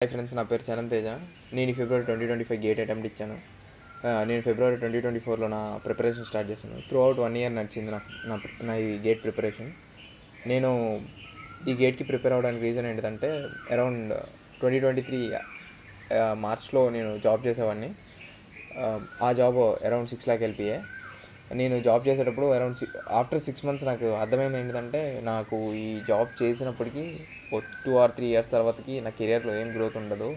Hi friends, నా పేరు చరణ్ తేజ. నేను ఫిబ్రవరి 2025 గేట్ అటెంప్ట్ ఇచ్చాను. నేను ఫిబ్రవరి 2024లో నా ప్రిపరేషన్ స్టార్ట్ చేశాను. త్రూ అవుట్ 1 ఇయర్ నడిచింది నా ఈ గేట్ ప్రిపరేషన్. నేను ఈ గేట్కి ప్రిపేర్ అవ్వడానికి రీజన్ ఏంటంటే, అరౌండ్ 2023 మార్చ్లో నేను జాబ్ చేసేవాడిని. ఆ జాబ్ అరౌండ్ 6 lakh LPA. నేను జాబ్ చేసేటప్పుడు అరౌండ్ ఆఫ్టర్ 6 months నాకు అర్థమైంది ఏంటంటే, నాకు ఈ జాబ్ చేసినప్పటికీ 2 or 3 years తర్వాతకి నా కెరియర్లో ఏం గ్రోత్ ఉండదు.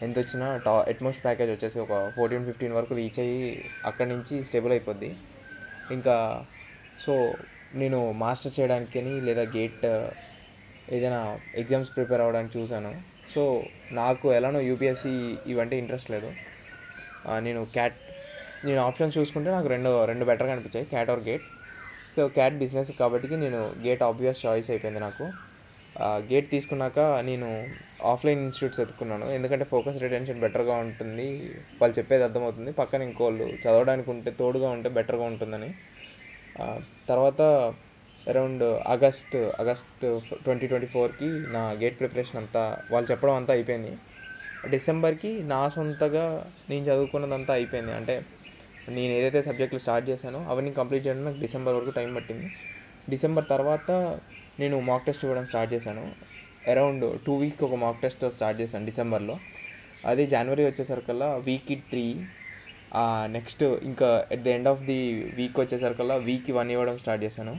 ఎంత వచ్చినా అట్మోస్ట్ ప్యాకేజ్ వచ్చేసి ఒక 14-15 వరకు రీచ్ అయ్యి అక్కడి నుంచి స్టేబుల్ అయిపోద్ది. ఇంకా సో నేను మాస్టర్ చేయడానికి లేదా గేట్ ఏదైనా ఎగ్జామ్స్ ప్రిపేర్ అవ్వడానికి చూశాను. సో నాకు ఎలానో యూపీఎస్సీ ఇవంటే ఇంట్రెస్ట్ లేదు. నేను ఆప్షన్స్ చూసుకుంటే నాకు రెండు బెటర్గా అనిపించాయి, CAT or GATE. So CAT business కాబట్టి నేను గేట్ ఆబ్వియస్ చాయిస్ అయిపోయింది నాకు. గేట్ తీసుకున్నాక నేను ఆఫ్లైన్ ఇన్స్టిట్యూట్స్ ఎత్తుకున్నాను, ఎందుకంటే ఫోకస్ రిటెన్షన్ బెటర్గా ఉంటుంది, వాళ్ళు చెప్పేది అర్థమవుతుంది, పక్కన ఇంకోళ్ళు చదవడానికి తోడుగా ఉంటే బెటర్గా ఉంటుందని. తర్వాత అరౌండ్ ఆగస్ట్ 2024కి నా గేట్ ప్రిపరేషన్ అంతా వాళ్ళు చెప్పడం అంతా అయిపోయింది. డిసెంబర్కి నా సొంతగా నేను చదువుకున్నదంతా అయిపోయింది. అంటే నేను ఏదైతే సబ్జెక్టులు స్టార్ట్ చేశానో అవన్నీ కంప్లీట్ చేయడానికి నాకు డిసెంబర్ వరకు టైం పట్టింది. డిసెంబర్ తర్వాత నేను మాక్ టెస్ట్ ఇవ్వడం స్టార్ట్ చేశాను. అరౌండ్ 2 weeks ఒక మాక్ టెస్ట్ స్టార్ట్ చేశాను డిసెంబర్లో. అదే జనవరి వచ్చేసరికల్లా వీక్కి 3, నెక్స్ట్ ఇంకా at the end of the week వచ్చేసరికల్లా వీక్కి 1 ఇవ్వడం స్టార్ట్ చేశాను.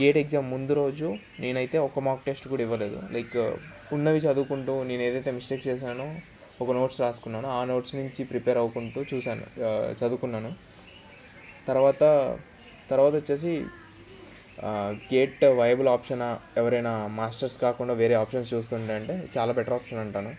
గేట్ ఎగ్జామ్ ముందు రోజు నేనైతే ఒక మాక్ టెస్ట్ కూడా ఇవ్వలేదు. లైక్ ఉన్నవి చదువుకుంటూ నేను ఏదైతే మిస్టేక్స్ చేశానో ఒక నోట్స్ రాసుకున్నాను, ఆ నోట్స్ నుంచి ప్రిపేర్ అవ్వుకుంటూ చదువుకున్నాను. తర్వాత వచ్చేసి గేట్ వైబుల్ ఆప్షన్, ఎవరైనా మాస్టర్స్ కాకుండా వేరే ఆప్షన్స్ చూస్తుంటే అంటే చాలా బెటర్ ఆప్షన్ అంటాను.